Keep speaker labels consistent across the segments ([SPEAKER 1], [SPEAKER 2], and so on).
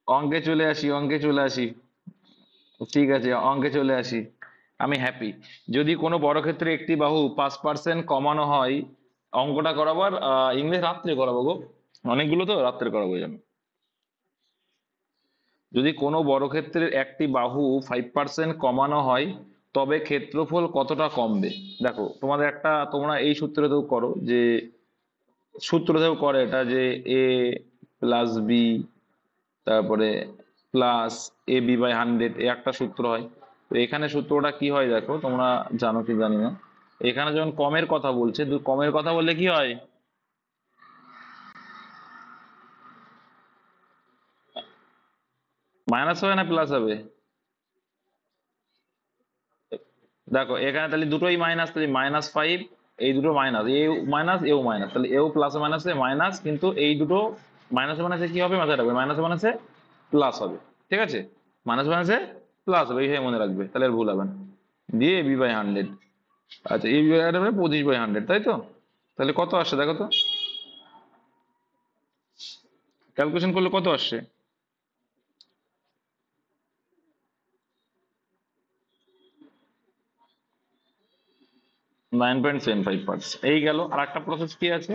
[SPEAKER 1] অঙ্কে চলে আসি, অঙ্কে চলে আসি। ঠিক আছে, অঙ্কে চলে আসি। আমি হ্যাপি। যদি কোনো বর্গক্ষেত্রে একটি বাহু 5% কমানো হয়, অঙ্কটা করাবার ইংলিশ রাত্রে করাবো গো, অনেকগুলো তো রাত্রে করাবো এই জন্য। যদি কোনো বর্গক্ষেত্রের একটি বাহু 5% কমানো হয়, তবে ক্ষেত্রফল কতটা কমবে? দেখো তোমাদের একটা, তোমরা এই সূত্রতেও করো যে, সূত্রতেও করে এটা যে এ প্লাস বি, তারপরে প্লাস এ বি বাই 100, এ একটা সূত্র হয়। তো এখানে সূত্রটা কি হয় দেখো, তোমরা জানো কি জানি না। এখানে যখন কমের কথা বলছে, কমের কথা বললে কি হয়? মাইনাস হবে না প্লাস হবে? দেখো এখানে তাহলে দুটোই মাইনাস, তাহলে -5, এই দুটো মাইনাস, এ মাইনাস এও মাইনাস, তাহলে এও প্লাস মাইনাসে মাইনাস, কিন্তু এই দুটো মাইনাসে মাইনাসে কি হবে মাথায় রাখবে, মাইনাসে মাইনাসে প্লাস হবে। ঠিক আছে, মাইনাস মাইনাসে প্লাস হবে, এইভাবে মনে রাখবে, তাহলে আর ভুল হবে না। দিয়ে বি বাই 100। আচ্ছা, এই বি বাই 25/100, তাই তো? তাহলে কত আসছে দেখো তো, ক্যালকুলেশন করলে কত আসছে? 9.75%। এই গেল। আর একটা প্রসেস কি আছে,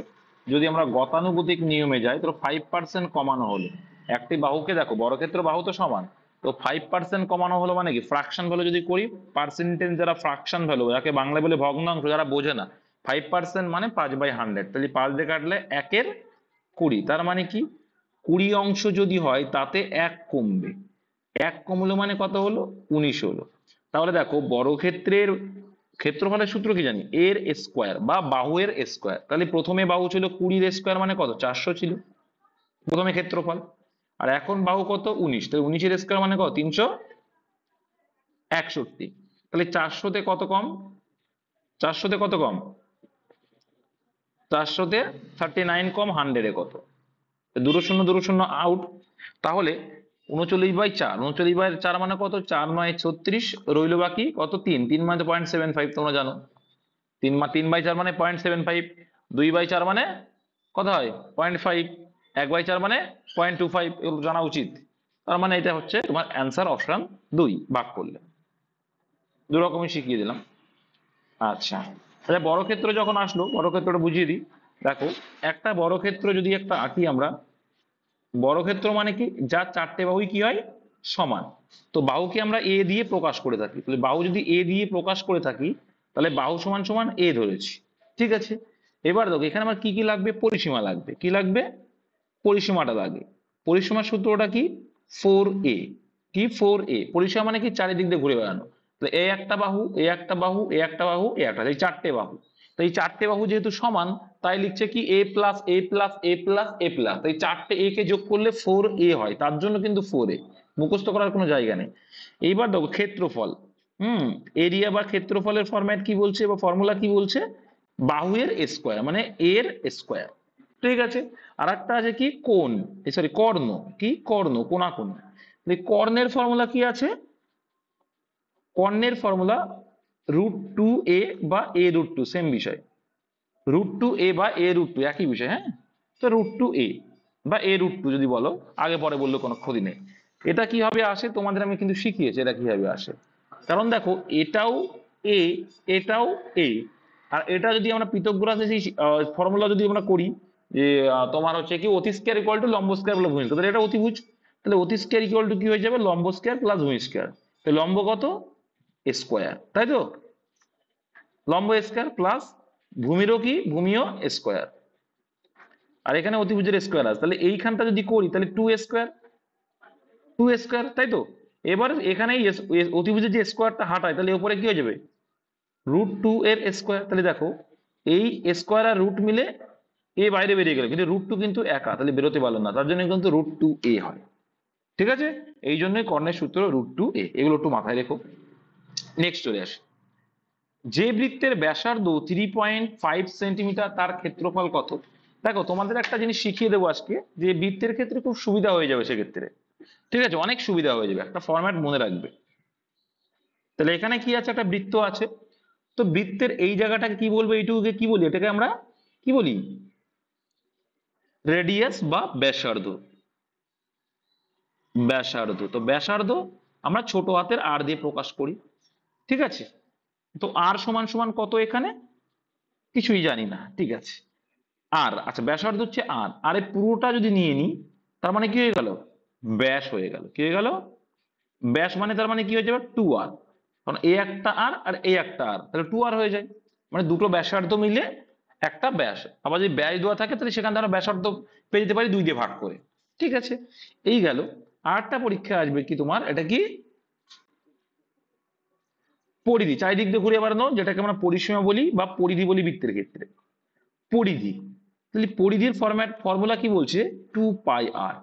[SPEAKER 1] যদি আমরা গতানুগতিক নিয়মে যাই, তো 5% কমানো হলো একটি বাহুকে, দেখো বর্গক্ষেত্র বাহু তো সমান, তো 5% কমানো হলো মানে কি, ফ্রাকশন ভ্যালু যদি করি, পার্সেন্টেজ যারা ফ্রাকশন ভ্যালু, যাকে বাংলা বলে ভগ্নাংশ, যারা বোঝে না, 5% মানে 5/100, তাহলে 5 দিয়ে কাটলে 1/20, তার মানে কি 20 অংশ যদি হয় তাতে 1 কমবে। 1 কমলো মানে কত হলো, 19 হলো। তাহলে দেখো বর্গক্ষেত্রের ক্ষেত্রফলের সূত্র কি জানি, এর স্কোয়ার বা বাহু এর স্কোয়ার। তাহলে প্রথমে বাহু ছিল 20 স্কোয়ার মানে কত, 400 ছিল প্রথমে ক্ষেত্রফল। আর এখন বাহু কত, 19, তাহলে 19 স্কোয়ার মানে কত, 361। তাহলে 400-তে কত কম, 400-তে কত কম, 400-তে 39 কম, 100-এ কত, দুটো শূন্য দুটো শূন্য আউট। তাহলে 39/4, 39/4 মানে কত, 4×9 = 36, রইল বাকি কত, 3, 3 মানে 0.75, তোমরা জানো। 3/4 মানে 0.75, 2/4 মানে কত হয়, 0.5, 1/4 মানে 0.25, এগুলো জানা উচিত। তার মানে এটা হচ্ছে তোমার অ্যান্সার অপশন 2 ভাগ করলে। দু রকমই শিখিয়ে দিলাম। আচ্ছা, তাহলে বর্গক্ষেত্র যখন আসলো, বর্গক্ষেত্রটা বুঝিয়ে দিই। দেখো একটা বর্গক্ষেত্র যদি একটা আঁকি আমরা, বর্গক্ষেত্র মানে কি, যার চারটে বাহুই কি হয়, সমান। তো বাহুকে আমরা এ দিয়ে প্রকাশ করে থাকি, তাহলে বাহু যদি এ দিয়ে প্রকাশ করে থাকি, তাহলে বাহু সমান সমান এ ধরেছি। ঠিক আছে, এবার দেখো এখানে আমার কি কি লাগবে, পরিসীমা লাগবে। কি লাগবে, পরিসীমাটা লাগে। পরিসীমার সূত্রটা কি, 4a। কি 4a, পরিসীমা মানে কি, চারিদিক দিয়ে ঘুরে বেড়ানো। তাহলে এ একটা বাহু, এ একটা বাহু, এ একটা বাহু, এ একটা, এই চারটে বাহু। তো এই চারটে বাহু যেহেতু সমান, তাই লিখছে কি এ প্লাস এ প্লাস এ প্লাস এ প্লাস, এই চারটে এ কে যোগ করলে 4a হয়, তার জন্য কিন্তু 4a, মুখস্থ করার কোনো জায়গা নেই। এইবার দেখো ক্ষেত্রফল, এরিয়া বা ক্ষেত্রফলের ফরম্যাট কি বলছে বা ফর্মুলা কি বলছে, বাহু এর স্কোয়ার মানে এর স্কোয়ার। ঠিক আছে, আর একটা আছে কি কোণ, সরি কর্ণ, কি কর্ণ, কোণাকুণ। কর্ণের ফর্মুলা কি আছে, কর্ণের ফর্মুলা √2a বা a√2, সেম বিষয়। √2a বা a√2 একই বিষয়, হ্যাঁ। তো √2a বা a√2 যদি বলো, আগে পরে বললে কোনো ক্ষতি নেই। এটা কিভাবে আসে তোমাদের আমি কিন্তু শিখিয়েছি এটা কিভাবে আসে। কারণ দেখো এটাও a, এটাও a, আর এটা যদি আমরা পৃথক রাশি ফর্মুলা যদি আমরা করি, যে তোমার হচ্ছে কি অতি স্কয়ার ইকুয়াল টু লম্ব স্কয়ার প্লাস ভূমি স্কয়ার, তাহলে এটা অতিভুজ। তাহলে অতি স্কয়ার ইকুয়াল টু কি হয়ে যাবে, লম্ব স্কয়ার প্লাস ভূমি স্কয়ার। তাহলে লম্ব কত, স্কয়ার, তাই তো, লম্ব স্কয়ার প্লাস ভূমিরও কি, ভূমিও স্কয়ার। আর এখানে অতিভুজের স্কয়ার আছে, তাহলে এইখানটা যদি করি তাহলে 2a², 2a², তাই তো। এবার এখানে অতিভুজের যে স্কয়ারটা হাঁটায়, তাহলে উপরে কি হয়ে যাবে, √2 এর স্কয়ার। তাহলে দেখো এই স্কয়ার আর রুট মিলে এ বাইরে বেরিয়ে গেল, কিন্তু √2 কিন্তু একা, তাহলে বেরোতে পারলো না, তার জন্য কিন্তু √2a হয়। ঠিক আছে, এই জন্যই কর্ণের সূত্র √2a, এগুলো একটু মাথায় রেখো। নেক্সট চলে আসে, যে বৃত্তের ব্যাসার্ধ 3.5 সেন্টিমিটার, তার ক্ষেত্রফল কত? দেখো তোমাদের একটা জিনিস শিখিয়ে দেবো আজকে, যে বৃত্তের ক্ষেত্রে খুব সুবিধা হয়ে যাবে সেক্ষেত্রে। ঠিক আছে, অনেক সুবিধা হয়ে যাবে, একটা ফরম্যাট মনে রাখবে। তাহলে এখানে কি আছে, একটা বৃত্ত আছে। তো বৃত্তের এই জায়গাটাকে কি বলবো, এইটুকুকে কি বলি, এটাকে আমরা কি বলি, রেডিয়াস বা ব্যাসার্ধ। ব্যাসার্ধ। তো ব্যাসার্ধ আমরা ছোট হাতের আর দিয়ে প্রকাশ করি, ঠিক আছে। তো আর সমান সমান কত এখানে, কিছুই জানি না, ঠিক আছে। আর আচ্ছা ব্যাসার্ধ হচ্ছে আর, আরে পুরোটা যদি নিয়ে নিই তার মানে কি হয়ে গেল, ব্যাস হয়ে গেল। কি হয়ে গেল, ব্যাস। মানে তার মানে কি হয়ে যাবে, 2r। কারণ এ একটা আর আর এ একটা আর, তাহলে 2r হয়ে যায়। মানে দুটো ব্যাসার্ধ মিলে একটা ব্যাস। আবার যদি ব্যাস দেওয়া থাকে তাহলে সেখান থেকে আমরা ব্যাসার্ধ পেয়ে যেতে পারি 2 দিয়ে ভাগ করে, ঠিক আছে। এই গেল। আরেকটা পরীক্ষা আসবে কি তোমার, এটা কি পরিধি, চারিদিক দিয়ে ঘুরে বেড়ানো, যেটাকে আমরা পরিসীমা বলি বা পরিধি বলি বৃত্তের ক্ষেত্রে। পরিধি, তাহলে পরিধির ফর্মুলা কি বলছে, 2πr।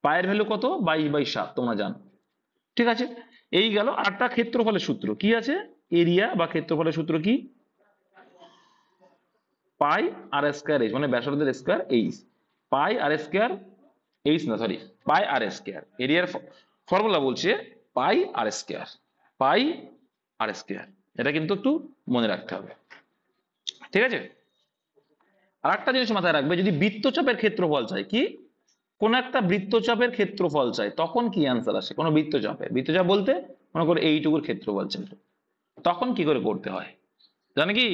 [SPEAKER 1] পায়ের ভ্যালু কত, 22/7, তোমরা জানো, ঠিক আছে। এই গেল। আরেকটা ক্ষেত্রফলের সূত্র কি আছে, এরিয়া বা ক্ষেত্রফলের সূত্র কি, পাই আর স্কয়ার এইচ, মানে ব্যাসার্ধের স্কয়ার এইচ। পাই আর স্কয়ার এইচ না, সরি, পাই আর স্কয়ার। এরিয়ার ফর্মুলা বলছে পাই আর স্কয়ার, পাই আর স্কয়ার। এটা কিন্তু একটু মনে রাখতে হবে, ঠিক আছে। আর একটা জিনিস মাথায় রাখবে, যদি বৃত্তচাপের ক্ষেত্রফল চাই, কি কোন একটা বৃত্তচাপের ক্ষেত্রফল চাই, তখন কি অ্যান্সার আসে, কোন বৃত্তচাপের, বৃত্তচাপ বলতে মনে করো এইটুকুর ক্ষেত্রফল চাই, তখন কি করে করতে হয় জানো কি,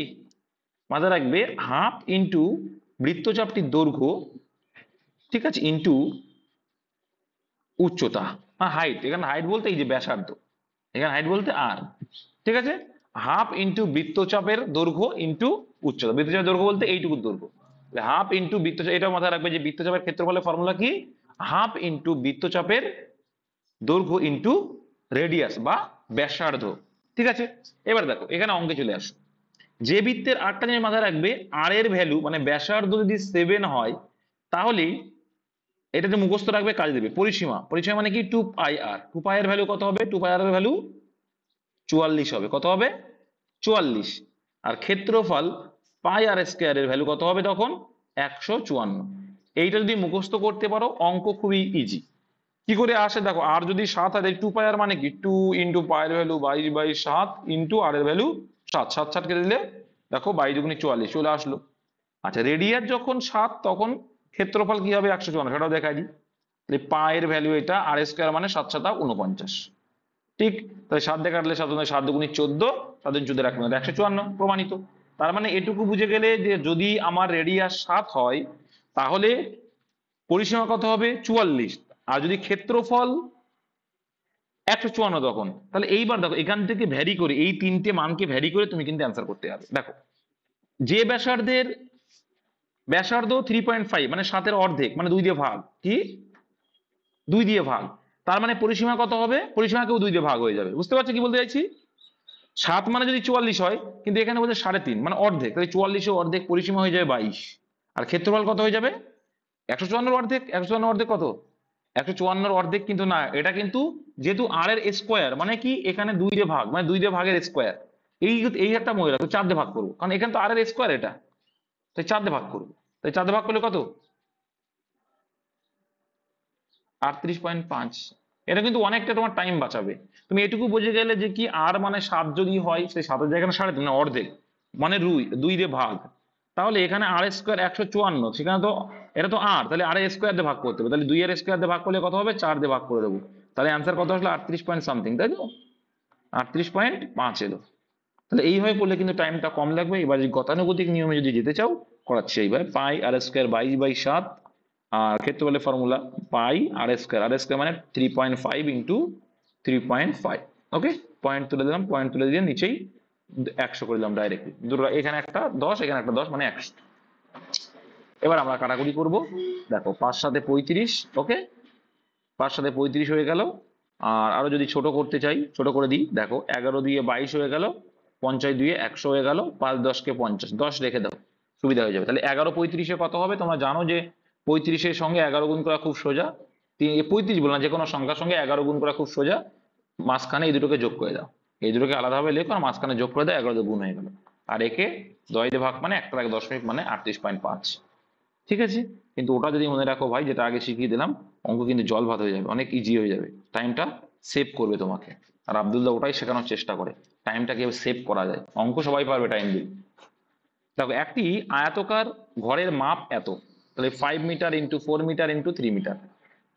[SPEAKER 1] মাথায় রাখবে হাফ ইন্টু বৃত্তচাপটির দৈর্ঘ্য, ঠিক আছে, ইন্টু উচ্চতা, হাইট। এখানে হাইট বলতে এই যে ব্যাসার্ধ, এখানে হাইট বলতে আর, ঠিক আছে। হাফ ইন্টু বৃত্তচাপের দৈর্ঘ্য ইন্টু উচ্চতা, বৃত্তচাপের দৈর্ঘ্য বলতে এইটুকুর দৈর্ঘ্য, হাফ ইন্টু বৃত্তচাপ। এটা মাথায় রাখবে যে বৃত্তচাপের ক্ষেত্রফলের ফর্মুলা কি, হাফ ইন্টু বৃত্তচাপের দৈর্ঘ্য ইন্টু রেডিয়াস বা ব্যাসার্ধ, ঠিক আছে। এবার দেখো এখানে অঙ্কে চলে আসো। যে বৃত্তের আরটা জিনিস মাথায় রাখবে, আর এর ভ্যালু মানে ব্যাসার্ধ যদি 7 হয়, তাহলে এটা যে মুখস্থ রাখবে কাজ দেবে। পরিসীমা, পরিসীমা মানে কি, 2πr। 2π এর ভ্যালু কত হবে, 2πr এর ভ্যালু 44 হবে। কত হবে, 44। আর ক্ষেত্রফল পাই আর স্কয়ার এর ভ্যালু কত হবে তখন, 154। এইটা যদি মুখস্থ করতে পারো অঙ্ক খুবই ইজি। কি করে আসে দেখো, আর যদি 7 হয়, 2πr মানে কি, 2 ইন্টু পায়ের ভ্যালু 22/7 ইন্টু আর এর ভ্যালু 7, 7 7 কেটে দিলে দেখো 22×44 চলে আসলো। আচ্ছা রেডিয়াস যখন 7 তখন ক্ষেত্রফল কি হবে, 154, সেটাও দেখাই দিই। তাহলে পায়ের ভ্যালু এটা, আর স্কয়ার মানে 7 7 49, ঠিক। তাহলে 7 দিয়ে কাটলে 7 7 দুগুণে 14, 7 14 1 154, প্রমাণিত। তার মানে এটুকু বুঝে গেলে যে যদি আমার রেডিয়াস 7 হয় তাহলে পরিসীমা কত হবে, 44। আর যদি ক্ষেত্রফল 154 তখন, তাহলে এইবার দেখো এখান থেকে ভ্যারি করে, এই তিনটে মানকে ভ্যারি করে তুমি কিন্তু অ্যান্সার করতে হবে। দেখো যে ব্যাসার্ধের ব্যাসার্ধ 3.5 মানে 7 অর্ধেক, মানে 2 দিয়ে ভাগ, কি 2 দিয়ে ভাগ, তার মানে পরিসীমা কত হবে, পরিসীমাকেও 2 দিয়ে ভাগ হয়ে যাবে। বুঝতে পারছো কি বলতে চাইছি, 7 মানে যদি 44 হয়, কিন্তু এখানে বলছে 3.5 মানে অর্ধেক, তাহলে 44 অর্ধেক, পরিসীমা হয়ে যাবে 22। আর ক্ষেত্রফল কত হয়ে যাবে, 154 অর্ধেক। 154 অর্ধেক কত, 154 অর্ধেক কিন্তু না, এটা কিন্তু যেহেতু আর এর স্কোয়ার মানে কি, এখানে 2 দিয়ে ভাগ, মানে 2 দিয়ে ভাগের স্কোয়ার। এই একটা মনে রাখো, 4 দিয়ে ভাগ করবো, কারণ এখানে তো আর এর স্কোয়ার, এটা তাই 4 দিয়ে ভাগ করবো। তাই 4 দিয়ে ভাগ করলে কত, 38.5। এটা কিন্তু অনেকটা তোমার টাইম বাঁচাবে। তুমি এটুকু বুঝে গেলে যে কি, আর মানে 7 যদি হয়, সেই 7 এর জায়গায় 3.5 মানে অর্ধেক, মানে 2 দিয়ে ভাগ। তাহলে এখানে আর স্কোয়ার 154, সেখানে তো এটা তো আর, তাহলে আর স্কোয়ার দিয়ে ভাগ করতে হবে, তাহলে 2 এর স্কোয়ার দিয়ে ভাগ করলে কত হবে, 4 দিয়ে ভাগ করে দেবো। তাহলে অ্যান্সার কত আসলো, 38 পয়েন্ট সামথিং, তাই তো 38.5 এলো। তাহলে এইভাবে করলে কিন্তু টাইমটা কম লাগবে। এবার যদি গতানুগতিক নিয়মে যদি যেতে চাও, করাচ্ছি এইভাবে, পাই আর স্কোয়ার 22/7, আর ক্ষেত্রফলের ফর্মুলা পাই আর স্কোয়ার, আর স্কোয়ার মানে 3.5 ইন্টু 3.5। ওকে, পয়েন্ট তুলে দিলাম, পয়েন্ট তুলে দিয়ে নিচেই 100 করে দিলাম ডাইরেক্টলি, দুটো এখানে একটা 10 এখানে একটা 10 মানে 100। এবার আমরা কাটাকুটি করব। দেখো 5 7 35, ওকে, 5 7 35 হয়ে গেল। আর আরো যদি ছোট করতে চাই, ছোট করে দিই, দেখো 11 দিয়ে 22 হয়ে গেল, 50 দিয়ে 100 হয়ে গেল, 5 10 কে 50, 10 রেখে দাও, সুবিধা হয়ে যাবে। তাহলে 11 35 কত হবে, তোমরা জানো যে 35 সঙ্গে 11 গুণ করা খুব সোজা। 35 বললাম, যে কোনো সংখ্যার সঙ্গে 11 গুণ করা খুব সোজা। মাঝখানে এই দুটোকে যোগ করে দাও, এই দুটোকে আলাদাভাবে লেখো আর মাঝখানে যোগ করে দাও, 11 দিয়ে গুণ হয়ে গেল। আর একে 10 দিয়ে ভাগ মানে 1 দশমিক মানে 38.5, ঠিক আছে। কিন্তু ওটা যদি মনে রাখো ভাই, যেটা আগে শিখিয়ে দিলাম, অঙ্ক কিন্তু জল ভাত হয়ে যাবে, অনেক ইজি হয়ে যাবে, টাইমটা সেভ করবে তোমাকে। আর আব্দুল্লাহ ওটাই শেখানোর চেষ্টা করে, টাইমটা কিভাবে সেভ করা যায়। অঙ্ক সবাই পারবে টাইম দিয়ে। দেখো একটি আয়তকার ঘরের মাপ এত, তাহলে 5 meter into 4 meter into 3 meter.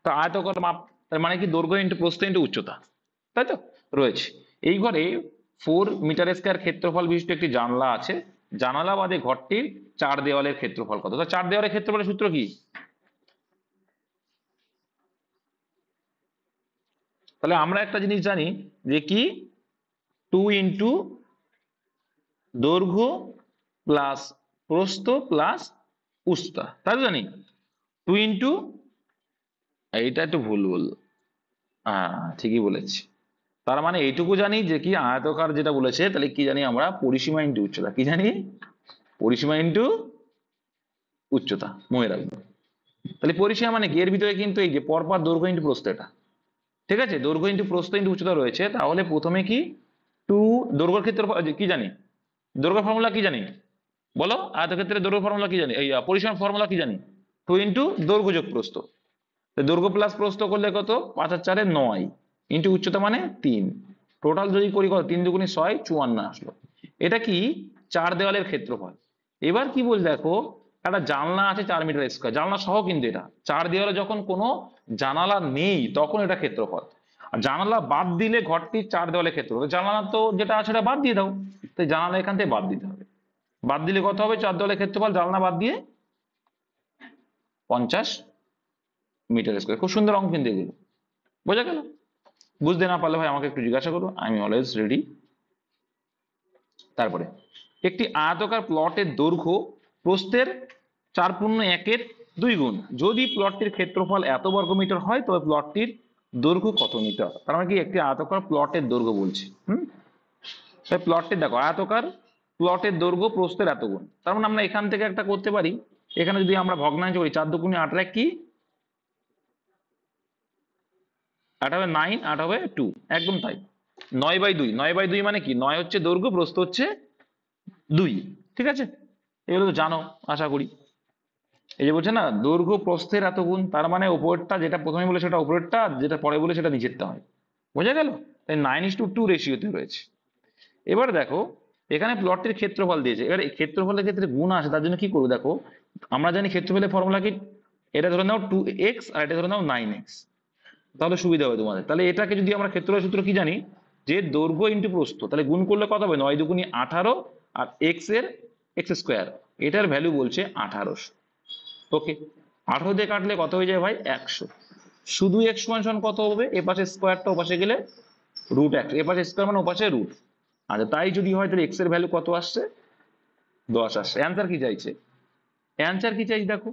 [SPEAKER 1] তো আয়তকার মাপ তার মানে কি দৈর্ঘ্য ইন্টু প্রস্থ ইন্টু উচ্চতা, তাই তো রয়েছে। এই ঘরে 4 মিটার স্কয়ার ক্ষেত্রফল বিশিষ্ট একটি জানলা আছে, জানালা বাদে ঘরটির 4 দেওয়ালের ক্ষেত্রফল কত? 4 দেওয়ালের ক্ষেত্রফলের সূত্র কি? তাহলে আমরা একটা জিনিস জানি যে কি 2 ইন্টু দৈর্ঘ্য প্লাস প্রস্থ প্লাস উচ্চতা, তাই তো জানি। 2 ইন্টু, এইটা একটু ভুল বল, হ্যাঁ ঠিকই বলেছি। তার মানে এইটুকু জানি যে কি আয়তকার যেটা বলেছে, তাহলে কি জানি আমরা পরিসীমা ইন্টু উচ্চতা, কি জানি পরিসীমা ইন্টু উচ্চতা, মনে রাখবো। তাহলে পরিসীমা মানে কি, এর ভিতরে কিন্তু এই যে পরপর দৈর্ঘ্য ইন্টু প্রস্থ, এটা ঠিক আছে, দৈর্ঘ্য ইন্টু প্রস্থ ইন্টু উচ্চতা রয়েছে। তাহলে প্রথমে কি 2 দৈর্ঘ্যের ক্ষেত্রে কি জানি, দৈর্ঘ্য ফর্মুলা কি জানি বলো, আয়তক্ষেত্রের দৈর্ঘ্য ফর্মুলা কি জানি, এই পরিসীমার ফর্মুলা কি জানি, 2 ইন্টু দৈর্ঘ্য যোগ প্রস্থ। দৈর্ঘ্য প্লাস প্রস্থ করলে কত, 5 আর 4 9 ইন্টু উচ্চতা মানে 3, টোটাল যদি করি কত, 3 দুগুণে 6 54 আসলো। এটা কি 4 দেওয়ালের ক্ষেত্রফল। এবার কি বল দেখো, একটা জানলা আছে 4 মিটার স্কয়ার, জানলা সহ কিন্তু এটা 4 দেওয়ালে যখন কোনো জানালা নেই তখন এটা ক্ষেত্রফল। আর জানালা বাদ দিলে ঘরটির 4 দেওয়ালের ক্ষেত্রফল, জানালা তো যেটা আছে সেটা বাদ দিয়ে দাও, তো জানালা এখান থেকে বাদ দিতে হবে। বাদ দিলে কত হবে, 4 দেওয়ালের ক্ষেত্রফল জানলা বাদ দিয়ে 50 মিটার স্কয়ার। খুব সুন্দর অঙ্ক কিন্তু এগুলো, বোঝা গেল? বুঝতে না পারলে ভাই আমাকে একটু জিজ্ঞাসা করো, আই এম অলওয়েজ রেডি। তারপরে একটি আয়তাকার প্লটের দৈর্ঘ্য প্রস্থের 4/1 2 গুণ। যদি প্লটটির ক্ষেত্রফল এত বর্গমিটার হয় তবে প্লটটির দৈর্ঘ্য কত মিটার? তার মানে কি একটি আয়তাকার প্লটের দৈর্ঘ্য বলছি। প্লটটির দেখো আয়তাকার প্লটের দৈর্ঘ্য প্রস্থের এত গুণ, তার মানে আমরা এখান থেকে একটা করতে পারি। এখানে যদি আমরা ভগ্নাংশ করি 4 দুগুণে 8 কি 8 হবে 9, 8 হবে 2, একদম তাই। 9/2, 9/2 মানে কি, 9 হচ্ছে দৈর্ঘ্য, প্রস্থ হচ্ছে 2, ঠিক আছে, এগুলো তো জানো আশা করি। এই যে বলছে না দৈর্ঘ্য প্রস্থের এত গুণ, তার মানে উপরেরটা যেটা প্রথমে বলে সেটা উপরেরটা, যেটা পরে বলে সেটা নিচেরটা হয়, বোঝা গেল? তাই 9:2 রেশিওতে রয়েছে। এবার দেখো এখানে প্লটটির ক্ষেত্রফল দিয়েছে, এবার এই ক্ষেত্রফলের ক্ষেত্রে গুণ আসে, তার জন্য কি করবো দেখো, আমরা জানি ক্ষেত্রফলের ফর্মুলা কি, এটা ধরে নাও 2x আর এটা ধরে নাও 9x, তাহলে সুবিধা হবে তোমাদের। তাহলে এটাকে যদি আমরা ক্ষেত্রফলের সূত্র কি জানি, যে দৈর্ঘ্য ইন্টু প্রস্থ, তাহলে গুণ করলে কত হবে, 9 দুগুণে 18 আর x স্কোয়ার, এটার ভ্যালু বলছে 1800। ওকে, 18 দিয়ে কাটলে কত হয়ে যায় ভাই, 100। শুধু x সমান সমান কত হবে, এ পাশে স্কোয়ারটা ও পাশে গেলে √100, এ পাশে স্কোয়ার মানে ও পাশে রুট। আচ্ছা তাই যদি হয় তাহলে x এর ভ্যালু কত আসছে, 10 আসছে। অ্যান্সার কি চাইছে, অ্যান্সার কি চাইছে দেখো,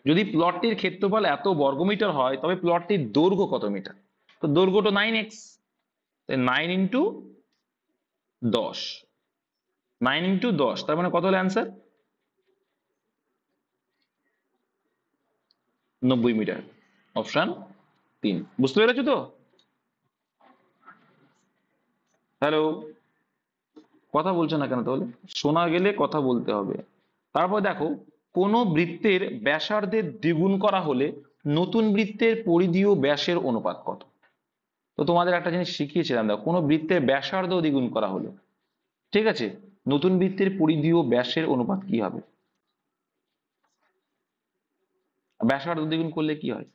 [SPEAKER 1] যদি প্লটটির ক্ষেত্রফল এত বর্গমিটার হয় তবে প্লটটির দৈর্ঘ্য কত মিটার? তো দৈর্ঘ্যটা 9x, 9 ইন্টু 10, 9 ইন্টু 10, তার মানে কত হলো অ্যান্সার, 90 মিটার, অপশন 3। বুঝতে পেরেছো তো? হ্যালো, কথা বলছো না কেন তাহলে? শোনা গেলে কথা বলতে হবে। তারপর দেখো কোন বৃত্তের ব্যাসার্ধের দ্বিগুণ করা হলে নতুন বৃত্তের পরিধি ও ব্যাসের অনুপাত কত? তো তোমাদের একটা জিনিস শিখিয়েছিলাম, দেখো কোনো বৃত্তের ব্যাসার্ধ দ্বিগুণ করা হলো, ঠিক আছে, নতুন বৃত্তের পরিধি ও ব্যাসের অনুপাত কি হবে? ব্যাসার্ধ দ্বিগুণ করলে কি হয়,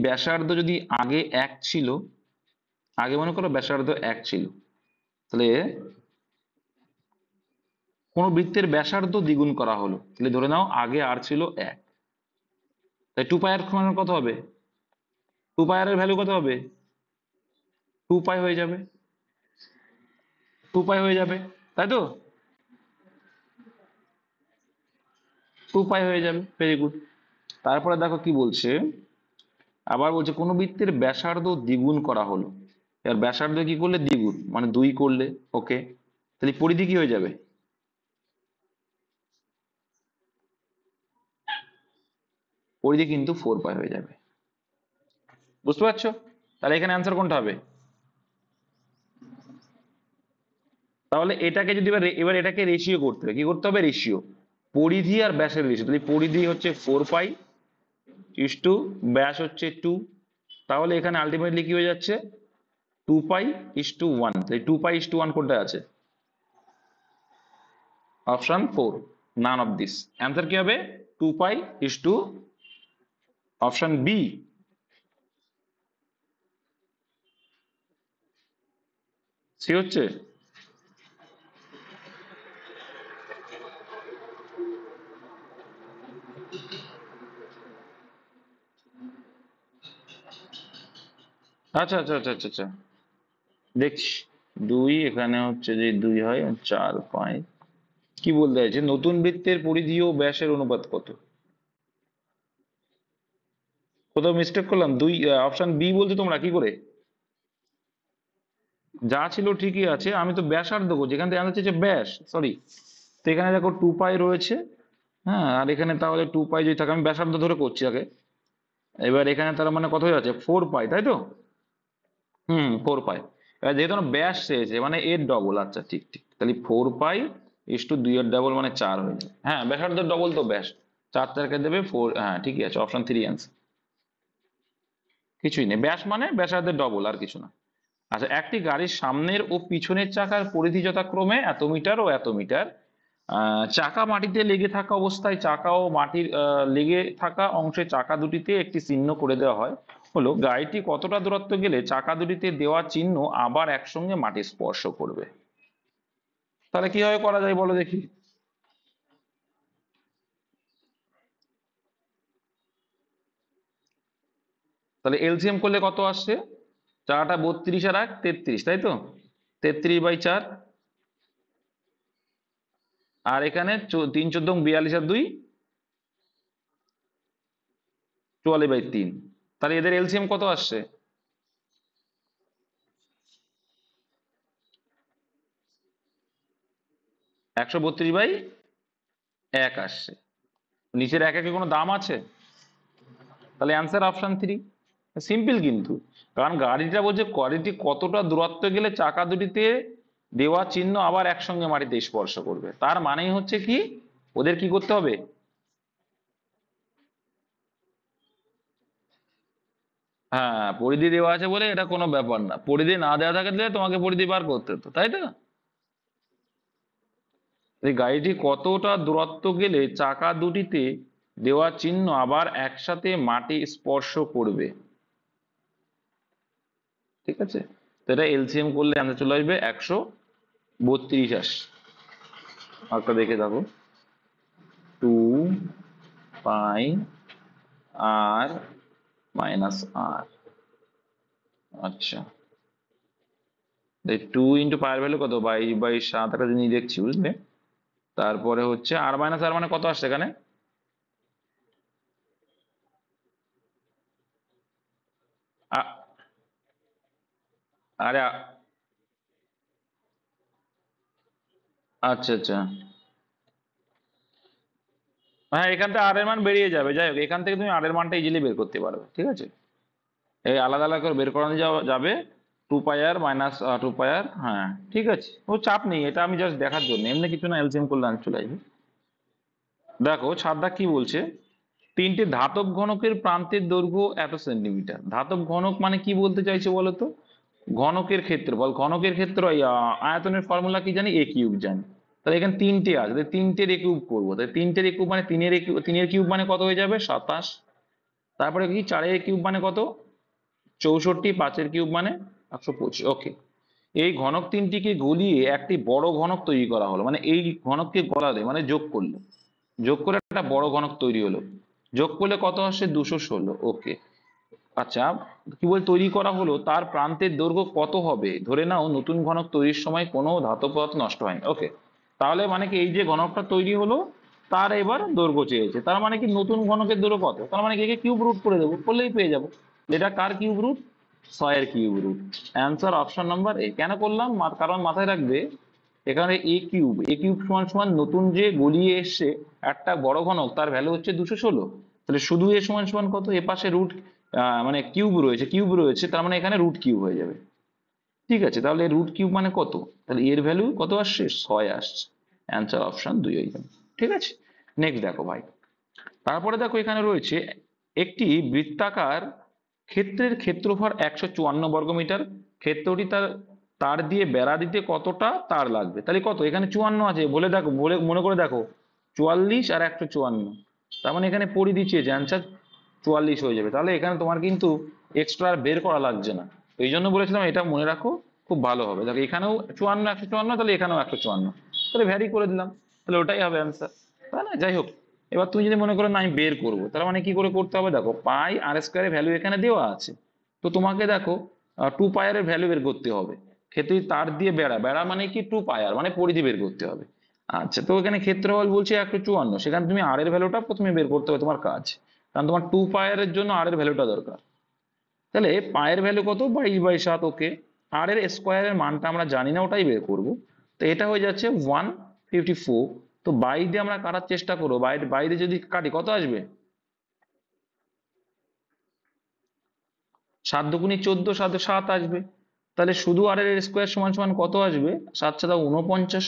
[SPEAKER 1] ব্যাসার্ধ যদি আগে 1 ছিল, আগে মনে করো ব্যাসার্ধ 1 ছিল, তাহলে কোন বৃত্তের ব্যাসার্ধ দ্বিগুণ করা হলো, তাহলে ধরে নাও আগে আর ছিল 1, তাই 2 পাই আর মান কত হবে, 2 পাই আর এর ভ্যালু কত হবে, 2 পাই হয়ে যাবে, 2 পাই হয়ে যাবে, তাই তো, 2 পাই হয়ে যাবে, ভেরি গুড। তারপরে দেখো কি বলছে, আবার বলছে কোন বৃত্তের ব্যাসার্ধ দ্বিগুণ করা হলো, এবার ব্যাসার্ধ কি করলে দ্বিগুণ মানে 2 করলে, ওকে, তাহলে পরিধি কি হয়ে যাবে, পরিধি কিন্তু 4 পাই হয়ে যাবে। বুঝতে পারছো? তাহলে এখানে অ্যান্সার কোনটা হবে, তাহলে এটাকে যদি এবার এটাকে রেশিও করতে হবে, কি করতে হবে, রেশিও, পরিধি আর ব্যাসের রেশিও। তাহলে পরিধি হচ্ছে 4 পাই ইস টু ব্যাস হচ্ছে 2, তাহলে এখানে আলটিমেটলি কি হয়ে যাচ্ছে 2 পাই ইস টু 1, তাই 2 পাই ইস টু 1 কোনটা আছে, option 4, none of this. Answer কি হবে 2 পাই is to option B C হচ্ছে? আচ্ছা আচ্ছা আচ্ছা আচ্ছা আচ্ছা, দেখছি। দুই এখানে হচ্ছে যে দুই হয়, আর চার পাই। কি বলতে চাইছে, নতুন বৃত্তের পরিধি ও ব্যাসের অনুপাত কত? কোথাও মিস্টেক করলাম? দুই, অপশন বি বলছো তোমরা, কি করে? যা ছিল ঠিকই আছে, আমি তো ব্যাসার্ধ করছি, এখান থেকে আনতে চাইছে ব্যাস, সরি। তো এখানে দেখো 2 পাই রয়েছে, হ্যাঁ, আর এখানে তাহলে 2 পাই যদি থাকে, আমি ব্যাসার্ধ ধরে করছি আগে। এবার এখানে তার মানে কত হয়ে যাচ্ছে, 4 পাই, তাই তো? হুম, 4 পাই। এবার যেহেতু আমার ব্যাস চেয়েছে মানে এর ডবল, আচ্ছা ঠিক ঠিক, তাহলে 4 পাই ইস টু 2 এর ডবল মানে 4 হয়ে যাবে। হ্যাঁ, ব্যাসার্ধের ডবল তো ব্যাস, 4 4 দেবে 4, হ্যাঁ ঠিকই আছে, অপশন 3 অ্যান্সার। কিছুই নেই, ব্যাস মানে ব্যাসার্ধের ডবল, আর কিছু না। আচ্ছা, একটি গাড়ির সামনের ও পিছনের চাকার পরিধি যথাক্রমে এত মিটার ও এত মিটার। চাকা মাটিতে লেগে থাকা অবস্থায় চাকা ও মাটির লেগে থাকা অংশে চাকা দুটিতে একটি চিহ্ন করে দেওয়া হয়। হলো গাড়িটি কতটা দূরত্ব গেলে চাকা দুটিতে দেওয়া চিহ্ন আবার একসঙ্গে মাটি স্পর্শ করবে? তাহলে কিভাবে করা যায় বলো দেখি। তাহলে এলসিএম করলে কত আসছে? চাকাটা 32 আর 1 33, তাই তো? 33/4। আর এখানে 3 14 42 আর 2 44/3। তাহলে এদের এলসিএম কত আসছে? 132/1 আসছে। নিচের একে কোনো দাম আছে? তাহলে অ্যান্সার অপশন 3। সিম্পল কিন্তু, কারণ গাড়িটা বলছে গাড়িটি কতটা দূরত্ব গেলে চাকা দুটিতে দেওয়া চিহ্ন আবার একসঙ্গে মাটিতে স্পর্শ করবে, তার মানেই হচ্ছে কি, ওদের কি করতে হবে? হ্যাঁ, পরিধি দেওয়া আছে বলে এটা কোনো ব্যাপার না, পরিধি না দেওয়া থাকলে তোমাকে পরিধি বার করতে হতো, তাই তো? এই গাড়িটি কতটা দূরত্ব গেলে চাকা দুটিতে দেওয়া চিহ্ন আবার একসাথে মাটি স্পর্শ করবে, ঠিক আছে? তো এটা এলসিএম করলে আনসার চলে আসবে 132 আসে। একটা দেখে থাকো, 2 পাই আর - আচ্ছা, 2 × পায়ের ভ্যালু কত, 22/7, একটা জিনিস দেখছি, বুঝলে? তারপরে হচ্ছে r - r মানে কত আসছে এখানে? আরে আচ্ছা আচ্ছা, হ্যাঁ, এখান থেকে আর এর মান বেরিয়ে যাবে, যাই হোক এখান থেকে তুমি আর এর মানটা ইজিলি বের করতে পারবে, ঠিক আছে? এই আলাদা আলাদা করে বের করানো যাবে। 2 পাই আর - 2 পাই আর, হ্যাঁ ঠিক আছে, ও চাপ নেই, এটা আমি জাস্ট দেখার জন্য, এমনি কিছু না, এলসিএম করলে আনসার চলে আসবে। দেখো ছাদটা কি বলছে, তিনটে ধাতব ঘনকের প্রান্তের দৈর্ঘ্য এত সেন্টিমিটার। ধাতব ঘনক মানে কি বলতে চাইছে বলতো? ঘনকের ক্ষেত্রফল, ঘনকের ক্ষেত্র, আয়তনের ফর্মুলা কি জানি, এ কিউব জানি। তাহলে এখানে তিনটে আছে, তাহলে তিনটের এ কিউব করবো, তাহলে তিনটের এ কিউব মানে তিনের কিউব মানে কত হয়ে যাবে, 27। তারপরে কি, 4-এর কিউব মানে কত, 64। 5-এর কিউব মানে 125। ওকে, এই ঘনক তিনটিকে গলিয়ে একটি বড় ঘনক তৈরি করা হলো, মানে এই ঘনককে গলালে মানে যোগ করলো, যোগ করে একটা বড় ঘনক তৈরি হলো। যোগ করলে কত আসছে, 216। ওকে, আচ্ছা, কি বলে তৈরি করা হলো, তার প্রান্তের দৈর্ঘ্য কত হবে? ধরে নাও নতুন ঘনক তৈরির সময় কোনো ধাতব পদার্থ নষ্ট হয়নি। ওকে, তাহলে মানে কি, এই যে ঘনকটা তৈরি হলো তার এবার দৈর্ঘ্য চেয়েছে, তার মানে কি নতুন ঘনকের দৈর্ঘ্য কত, তার মানে কি একে কিউব রুট করে দেবো, করলেই পেয়ে যাবো। এটা কার কিউব রুট? 6-এর cube root. Answer option number A. কেন করলাম, কারণ মাথায় রাখবে এখানে এ কিউব সমান সমান নতুন যে গলিয়ে এসছে একটা বড় ঘনক, তার ভ্যালু হচ্ছে 216। তাহলে শুধু এ সমান সমান কত, এ পাশে রুট মানে কিউব রয়েছে, তার মানে এখানে রুট কিউব হয়ে যাবে। ঠিক আছে, তাহলে রুট কিউব মানে কত, তাহলে এর ভ্যালু কত আসছে, 6 আসছে। অ্যান্সার অপশন 2 হয়ে যাবে। ঠিক আছে, নেক্সট দেখো ভাই। তারপরে দেখো এখানে রয়েছে একটি বৃত্তাকার ক্ষেত্রের ক্ষেত্রফল 154 বর্গমিটার। ক্ষেত্রটি তার তার দিয়ে বেড়া দিতে কতটা তার লাগবে? তাহলে কত, এখানে 54 আছে, বলে দেখো, বলে মনে করে দেখো, 44 আর 154, তার মানে এখানে পরিধি চেয়েছে, অ্যান্সার 44 হয়ে যাবে। তাহলে এখানে তোমার কিন্তু এক্সট্রা বের করা লাগছে না, এই জন্য বলেছিলাম এটা মনে রাখো, খুব ভালো হবে। দেখো এখানেও 54 154, তাহলে এখানেও 154, তাহলে ভ্যারি করে দিলাম, তাহলে ওটাই হবে অ্যান্সার, তাই না? যাই হোক, এবার তুমি যদি মনে করো না আমি বের করবো, তার মানে কি করে করতে হবে? দেখো পাই আর স্কোয়ারের ভ্যালু এখানে দেওয়া আছে, তো তোমাকে দেখো 2 পাই এর ভ্যালু বের করতে হবে। ক্ষেত্রে তার দিয়ে বেড়া, বেড়া মানে কি 2 পাই আর, মানে পরিধি বের করতে হবে। আচ্ছা, তো এখানে ক্ষেত্রফল বলছে 154, সেখানে তুমি আর এর ভ্যালুটা প্রথমে বের করতে হবে তোমার কাজ, কারণ তোমার 2 পাই এর জন্য আর এর ভ্যালুটা দরকার। তাহলে পায়ের ভ্যালু কত? 22/7। ওকে, আর এর স্কোয়ারের মানটা আমরা জানি না, ওটাই বের করব। তো এটা হয়ে যাচ্ছে 154। তো 22 দিয়ে আমরা কাটার চেষ্টা করবো, 22 দিয়ে যদি কাটি কত আসবে? 7 দুগুণে 14, 7 7 আসবে। তাহলে শুধু আর এর স্কোয়ার সমান সমান কত আসবে? 7 7 49।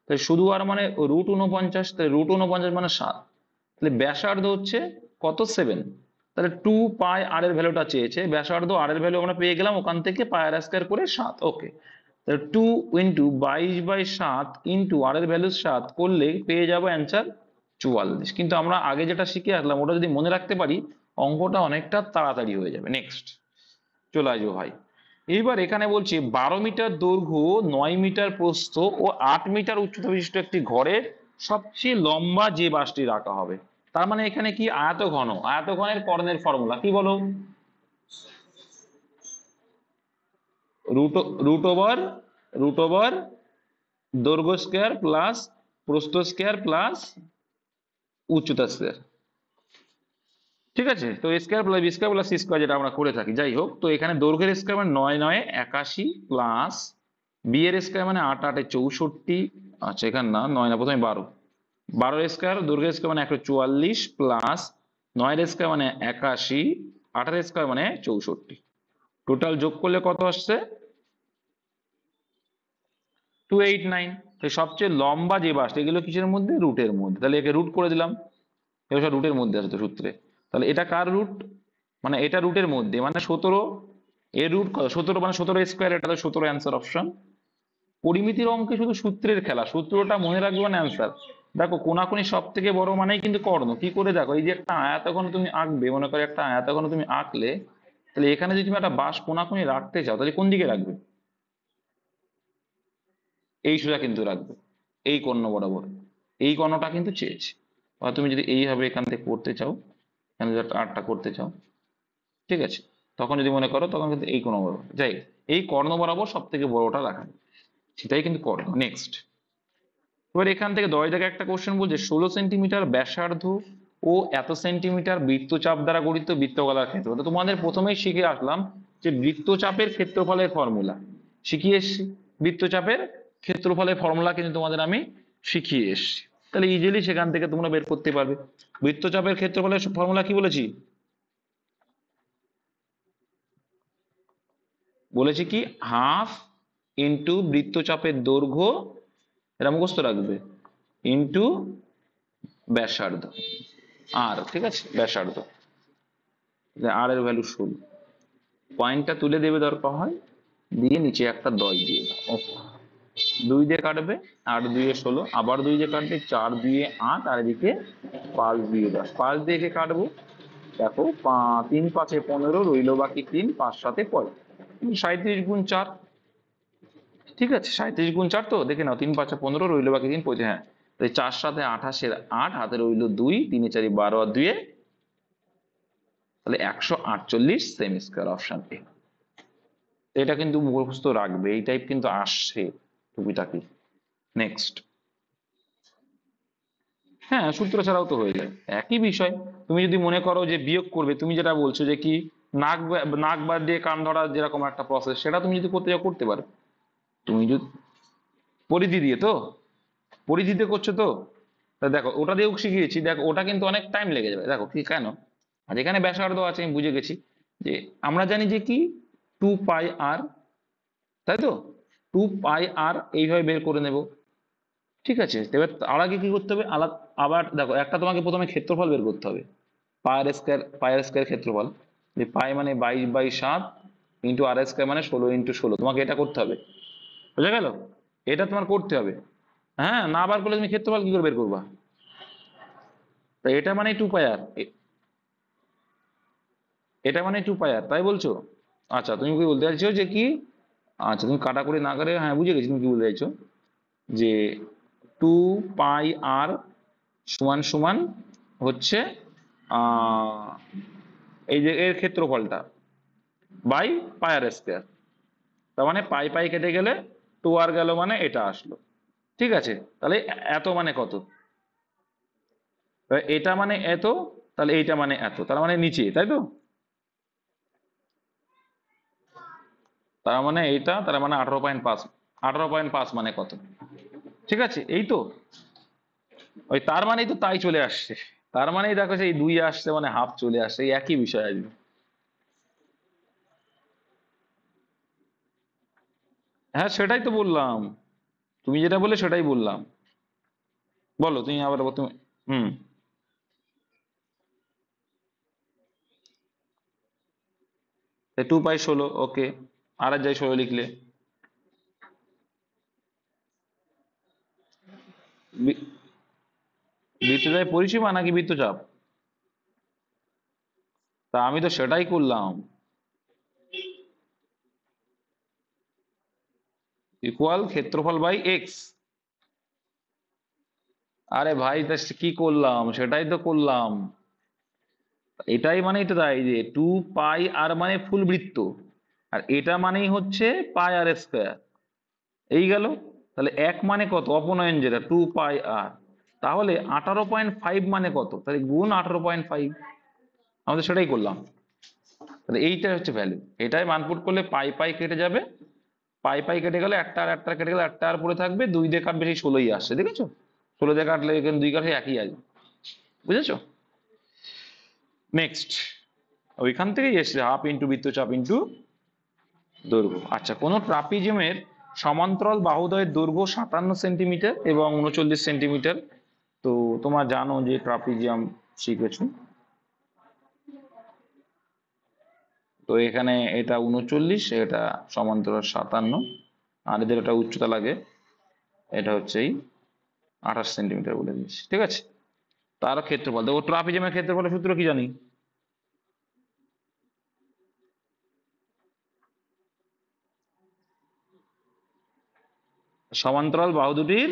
[SPEAKER 1] তাহলে শুধু আর মানে √49, তাহলে √49 মানে 7। তাহলে ব্যাসার্ধ হচ্ছে কত? 7। তাহলে 2 পাই আর এর ভ্যালুটা চেয়েছে, ব্যাসার্ধ আর এর ভ্যালু আমরা পেয়ে গেলাম ওখান থেকে, পাই আর স্কোয়ার করে 7। ওকে, তাহলে 2 ইন্টু 22/7 ইন্টু আর এর ভ্যালু 7 করলে পেয়ে যাবো অ্যান্সার 44। কিন্তু আমরা আগে যেটা শিখে আসলাম ওটা যদি মনে রাখতে পারি, অঙ্কটা অনেকটা তাড়াতাড়ি হয়ে যাবে। নেক্সট চলে আসবো ভাই। এইবার এখানে বলছি 12 মিটার দৈর্ঘ্য, 9 মিটার প্রস্থ ও 8 মিটার উচ্চতা বিশিষ্ট একটি ঘরের সবচেয়ে লম্বা যে বাসটি রাখা হবে। তার মানে এখানে কি আয়তঘন, আয়তঘনের কর্ণের ফর্মুলা কি বলো? Root root over root over দৈর্ঘ্য স্কোয়ার প্লাস প্রস্থ স্কোয়ার প্লাস উচ্চতা স্কোয়ার। ঠিক আছে, তো square plus B square plus C square যেটা আমরা করে থাকি। যাই হোক, তো এখানে দৈর্ঘ্যের স্কোয়ার মানে 9 9 81 প্লাস বি এর স্কোয়ার মানে 8 8 64। আচ্ছা, এখানে না 9 না, প্রথমে 12, 12 এর স্কোয়ার দৈর্ঘ্যের স্কোয়ার মানে 144 প্লাস 9 এর স্কোয়ার মানে 81, 8 এর স্কোয়ার মানে 64। টোটাল যোগ করলে কত আসছে? 289। তো সবচেয়ে লম্বা যে বাসটা, এগুলো কিসের মধ্যে? রুটের মধ্যে, তাহলে একে রুট করে দিলাম, এগুলো সব রুটের মধ্যে আছে তো সূত্রে। তাহলে এটা কার রুট? মানে এটা রুটের মধ্যে, মানে 17। এর রুট কত? 17 মানে 17 স্কোয়ার, এটা তো 17 অ্যান্সার অপশন। পরিমিতির অঙ্কে শুধু সূত্রের খেলা, সূত্রটা মনে রাখবে মানে অ্যান্সার। দেখো কোনাকুনি সব থেকে বড় মানেই কিন্তু কর্ণ। কি করে? দেখো এই যে একটা আয়তঘন তুমি আঁকবে, মনে করো একটা আয়তঘন তুমি আঁকলে, তাহলে এখানে যদি তুমি একটা বাস কোনাকুনি রাখতে চাও, তাহলে কোন দিকে রাখবে? এই সোজা কিন্তু রাখবে, এই কর্ণ বরাবর। এই কর্ণটা কিন্তু চেয়েছে। বা তুমি যদি এইভাবে এখান থেকে করতে চাও, এখানে যদি আটটা করতে চাও, ঠিক আছে, তখন যদি মনে করো তখন কিন্তু এই কর্ণ বরাবর, যাই এই কর্ণ বরাবর সব থেকে বড়টা রাখা, সেটাই কিন্তু কর্ণ। নেক্সট, এবার এখান থেকে 10 দাগে একটা কোশ্চেন বলছে 16 সেন্টিমিটার ব্যাসার্ধ ও এত সেন্টিমিটার বৃত্তচাপ দ্বারা গঠিত বৃত্তগলার ক্ষেত্র। তো তোমাদের প্রথমেই শিখে আসলাম যে বৃত্তচাপের ক্ষেত্রফলের ফর্মুলা শিখিয়ে এসছি, বৃত্তচাপের ক্ষেত্রফলের ফর্মুলা কিন্তু তোমাদের আমি শিখিয়ে এসছি। তাহলে ইজিলি সেখান থেকে তোমরা বের করতে পারবে। বৃত্তচাপের ক্ষেত্রফলের ফর্মুলা কি বলেছি? বলেছি কি, হাফ ইন্টু বৃত্তচাপের দৈর্ঘ্য, এটা মুখস্থ রাখবে, ইন্টু ব্যাসার্ধ আর, ঠিক আছে, ব্যাসার্ধ। আর এর ভ্যালু 16, পয়েন্টটা তুলে দেবে দরকার হয়, দিয়ে নিচে একটা 10 দিয়ে দাও। 2 দিয়ে কাটবে, 8 2 16, আবার 2 দিয়ে কাটবে, 4 2 8, আর এদিকে 5 2 10, 5 দিয়ে একে কাটবো। দেখো 3 5 15, রইলো বাকি 3, 5 7 5, 37 গুণ 4। ঠিক আছে, 37 গুণ 4, তো দেখে নাও, 3 5 15, রইলো বাকি 3 35। হ্যাঁ, তাই 4 7 28 8, হাতে রইলো 2, 3 4 12 আর 2, তাহলে 148 সেমি স্কোয়ার, অপশন এ। এটা কিন্তু মুখস্থ রাখবে, এই টাইপ কিন্তু আসছে টুপিটাকি। নেক্সট, হ্যাঁ সূত্র ছাড়াও তো হয়ে যায়, একই বিষয়। তুমি যদি মনে করো যে বিয়োগ করবে, তুমি যেটা বলছো যে কি নাক বাদ দিয়ে কান ধরা যেরকম একটা প্রসেস, সেটা তুমি যদি করতে যাও করতে পারো। তুমি যদি পরিধি দিয়ে, তো পরিধিতে করছো তো, তা দেখো ওটা দিয়েও শিখিয়েছি, দেখো ওটা কিন্তু অনেক টাইম লেগে যাবে। দেখো কি কেন, আর এখানে ব্যাসার্ধ আছে আমি বুঝে গেছি, যে আমরা জানি যে কি 2 পাই আর, তাই তো, 2 পাই আর এইভাবে বের করে নেব। ঠিক আছে, এবার আর আগে কি করতে হবে? আবার দেখো, একটা তোমাকে প্রথমে ক্ষেত্রফল বের করতে হবে, পায়ের স্কোয়ার ক্ষেত্রফল। যে পাই মানে 22/7 ইন্টু আর স্কোয়ার মানে 16 ইন্টু 16, তোমাকে এটা করতে হবে। বুঝা গেল? এটা তোমার করতে হবে। হ্যাঁ, না বার করলে তুমি ক্ষেত্রফল কি করে বের করবা? তা এটা মানে 2 পাই আর, এটা মানে 2 পাই আর, তাই বলছো? আচ্ছা, তুমি কি বলতে চাইছো যে কি আচ্ছা তুমি কাটাকুটি না করে, হ্যাঁ বুঝে গেছি তুমি কি বলতে চাইছো, যে 2 পাই আর সমান সমান হচ্ছে এই যে এর ক্ষেত্রফলটা বাই পাই আর স্কোয়ার। তার মানে পাই পাই কেটে গেলে 2 আর গেল, মানে এটা আসলো। ঠিক আছে, তাহলে এত মানে কত, এটা মানে এত, তাহলে এইটা মানে এত, তার মানে নিচে, তাই তো? তার মানে এইটা, তার মানে 18.5। 18.5 মানে কত? ঠিক আছে, এই তো ওই তার মানেই তো তাই চলে আসছে। তার মানেই দেখো সেই 2 আসছে মানে হাফ চলে আসছে, এই একই বিষয় আসবে। হ্যাঁ সেটাই তো বললাম, তুমি যেটা বললে সেটাই বললাম। বলো তুমি আবার তুমি। হুম। 2 পাই 16, ওকে। আর যাই 16 লিখলে বি- বৃত্তচাপের পরিসীমা নাকি বৃত্তচাপ? তা আমি তো সেটাই করলাম, ইকুয়াল ক্ষেত্রফল বাই এক্স। আরে ভাই তা কি করলাম, সেটাই তো করলাম। এটাই মানেই তো তাই, যে 2 পাই আর মানে ফুল বৃত্ত, আর এটা মানেই হচ্ছে পাই আর স্কোয়ার। এই গেল, তাহলে এক মানে কত, অপনয়ন যেটা 2 পাই আর, তাহলে 18.5 মানে কত, তাহলে গুণ 18.5। আমাদের সেটাই করলাম। তাহলে এইটা হচ্ছে ভ্যালু, এটাই মান পুট করলে পাই পাই কেটে যাবে, পাই পাই কেটে গেলে একটা আর একটা কেটে গেলে একটা আর পড়ে থাকবে, 2 দিয়ে কাটবে সেই 16ই আসছে, দেখেছো? 16 দিয়ে কাটলে এখানে 2 কাটলে একই আসবে, বুঝেছো? নেক্সট, ওইখান থেকেই এসছে হাফ ইন্টু বৃত্তচাপ ইন্টু দৈর্ঘ্য। আচ্ছা, কোন ট্রাপিজিয়ামের সমান্তরাল বাহুদ্বয়ের দৈর্ঘ্য 57 সেন্টিমিটার এবং 39 সেন্টিমিটার। তো তোমরা জানো যে ট্রাপিজিয়াম শিখেছো, তো এখানে এটা 39, এটা সমান্তরাল 57, আর এদের একটা উচ্চতা লাগে, এটা হচ্ছে এই 28 সেন্টিমিটার বলে দিয়েছি, ঠিক আছে? তারও ক্ষেত্রফল দেখো, ট্রাপিজিয়ামের ক্ষেত্রফলের সূত্র কি জানি, সমান্তরাল বাহু দুটির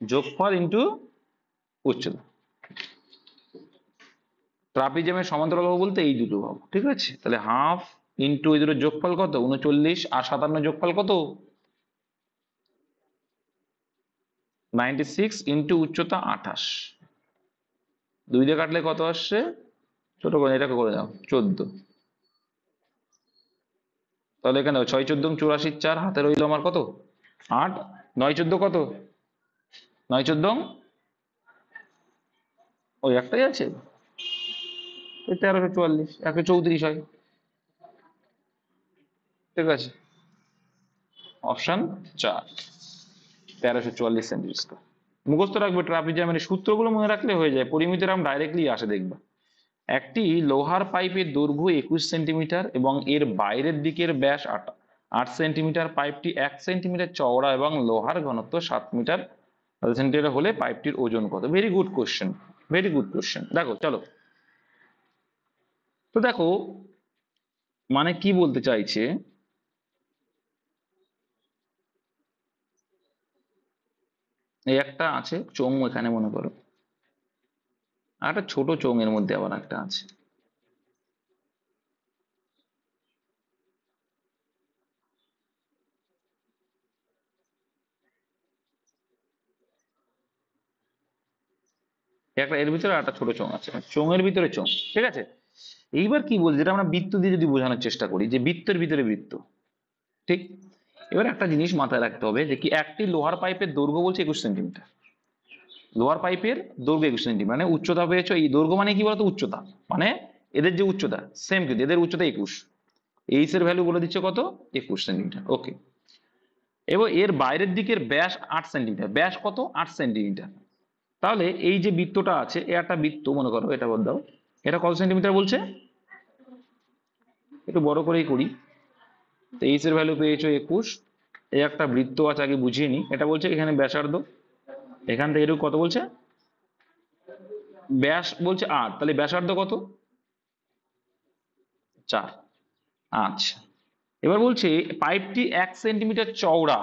[SPEAKER 1] যোগফল ইন্টু উচ্চতা। ট্রাপিজিয়ামের সমান্তরাল বাহু বলতে এই দুটো বাহু, ঠিক আছে? তাহলে হাফ ইন্টু এই দুটো যোগফল কত, 39, আর 57 যোগফল কত, 96, ইন্টু উচ্চতা 28। 2 দিয়ে কাটলে কত আসছে, ছোট করে এটাকে করে দাও, 14। তাহলে এখানে 6 14 84, হাতে রইল আমার কত, 8। 9 14 কত, 9 14 ওই একটাই আছে, 1344, 134 হয়, ঠিক আছে? Option 4, 1344 centimetre. মুখস্থ রাখবে, ট্রাপিজিয়ামের সূত্রগুলো মনে রাখলে হয়ে যায়, পরিমিতির আম ডাইরেক্টলি আসে দেখবা। একটি লোহার পাইপের দৈর্ঘ্য 21 সেন্টিমিটার এবং এর বাইরের দিকের ব্যাস 8 সেন্টিমিটার। পাইপটি 1 সেন্টিমিটার চওড়া এবং লোহার ঘনত্ব 7 সেন্টিমিটার হলে পাইপটির ওজন কত? Very good question, very good question. দেখো চলো, তো দেখো মানে কি বলতে চাইছে, এই একটা আছে চোঙ এখানে মনে করো, আর একটা ছোট চোঙ এর মধ্যে আবার একটা আছে। একটা এর ভিতরে একটা ছোট চোঙ আছে, চোঙের ভিতরে চোঙ, ঠিক আছে? এইবার কি বলছে, যেটা আমরা বৃত্ত দিয়ে যদি বোঝানোর চেষ্টা করি, যে বৃত্তের ভিতরে বৃত্ত, ঠিক? এবার একটা জিনিস মাথায় রাখতে হবে, যে কি একটি লোহার পাইপের দৈর্ঘ্য বলছে 21 সেন্টিমিটার, লোহার পাইপের দৈর্ঘ্য 21 সেন্টিমিটার, মানে উচ্চতা পেয়েছো, এই দৈর্ঘ্য মানে কি বলতো, উচ্চতা, মানে এদের যে উচ্চতা সেম, কিন্তু এদের উচ্চতা 21, এইচ এর ভ্যালু বলে দিচ্ছে কত, 21 সেন্টিমিটার, ওকে। এবার এর বাইরের দিকের ব্যাস 8 সেন্টিমিটার, ব্যাস কত, 8 সেন্টিমিটার। তাহলে এই যে বৃত্তটা আছে, এ একটা বৃত্ত মনে করো, এটা বল দাও, এটা কত সেন্টিমিটার বলছে, একটু বড় করেই করি। তো এইচ এর ভ্যালু পেয়েছো 21, এই একটা বৃত্ত আছে, আগে বুঝিয়ে নি, এটা বলছে এখানে ব্যাসার্ধ, এখান থেকে এটুকু কত বলছে, ব্যাস বলছে 8, তাহলে ব্যাসার্ধ কত, 4। আচ্ছা, এবার বলছে পাইপটি 1 সেন্টিমিটার চওড়া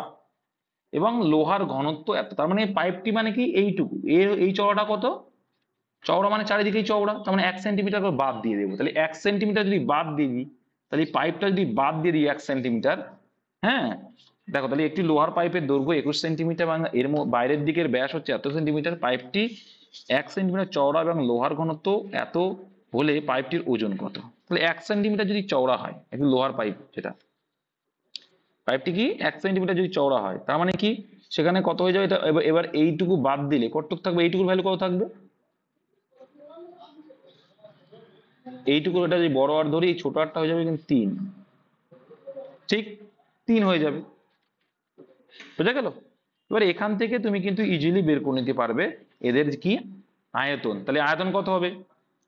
[SPEAKER 1] এবং লোহার ঘনত্ব এত, তার মানে পাইপটি মানে কি এইটুকু, এর এই চওড়াটা কত, চওড়া মানে চারিদিকেই চওড়া, তার মানে 1 সেন্টিমিটার করে বাদ দিয়ে দেবো। তাহলে 1 সেন্টিমিটার যদি বাদ দিয়ে দিই, তাহলে পাইপটা যদি বাদ দিয়ে দিই 1 সেন্টিমিটার, হ্যাঁ দেখো তাহলে একটি লোহার পাইপের দৈর্ঘ্য 21 সেন্টিমিটার, মানে এর বাইরের দিকের ব্যাস হচ্ছে এত সেন্টিমিটার, পাইপটি 1 সেন্টিমিটার চওড়া এবং লোহার ঘনত্ব এত হলে পাইপটির ওজন কত। তাহলে 1 সেন্টিমিটার যদি চওড়া হয় একটি লোহার পাইপ, যেটা পাইপটি কি 1 সেন্টিমিটার যদি চওড়া হয়, তার মানে কি সেখানে কত হয়ে যাবে এটা, এবার এইটুকু বাদ দিলে কতটুকু থাকবে, এইটুকুর ভ্যালু কত থাকবে, এইটুকু, এটা যদি বড় আর ধরি, এই ছোট আরটা হয়ে যাবে কিন্তু 3, ঠিক 3 হয়ে যাবে, বুঝা গেল। এবার এখান থেকে তুমি কিন্তু ইজিলি বের করে নিতে পারবে এদের কি আয়তন। তাহলে আয়তন কত হবে,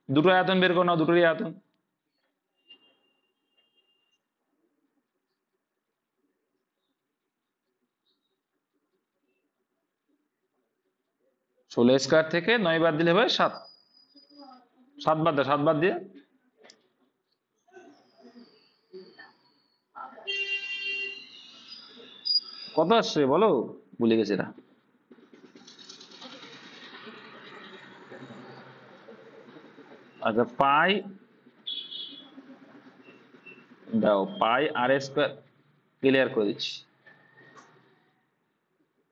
[SPEAKER 1] দুটো আয়তন বের করে নাও, দুটোরই আয়তন। ষোলো স্কোয়ার থেকে 9 বাদ দিলে হবে 7, 7 বাদ দাও, 7 বাদ দিয়ে কত আসছে বলো, ভুলে গেছে এরা। আচ্ছা পাই দাও, পাই আর স্কোয়ার, ক্লিয়ার করে দিচ্ছি।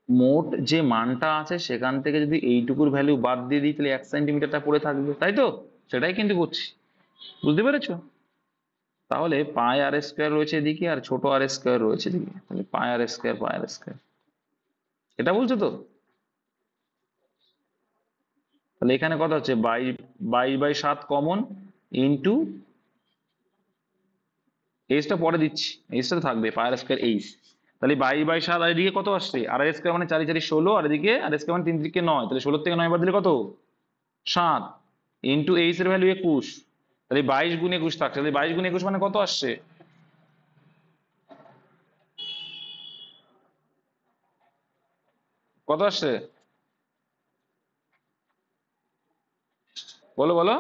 [SPEAKER 1] মোট যে মানটা আছে সেখান থেকে যদি এইটুকুর ভ্যালু বাদ দিয়ে দিই, তাহলে 1 সেন্টিমিটারটা পড়ে থাকবে, তাই তো, সেটাই কিন্তু করছি, বুঝতে পেরেছো। তাহলে পাই আর স্কোয়ার রয়েছে এদিকে আর ছোট আর স্কোয়ার রয়েছে এদিকে, তাহলে পাই আর স্কোয়ার, পাই আর স্কোয়ার, এটা বলছো তো। তাহলে এখানে কথা হচ্ছে 22/7 কমন ইন্টু এইচটা পরে দিচ্ছি, এইচটা থাকবে পাই আর স্কোয়ার এইচ। তাহলে 22/7, আর এদিকে কত আসছে, আর স্কোয়ার মানে 4 4 16, আর এদিকে আর স্কোয়ার মানে 3 3 9, তাহলে 16 থেকে 9 বাদ দিলে কত, 7 ইন্টু এইচ এর ভ্যালু 21, তাহলে 22 গুণ 21 থাকছে, তাহলে 22 গুণ 21 মানে কত আসছে, কত আসছে বলো বলো,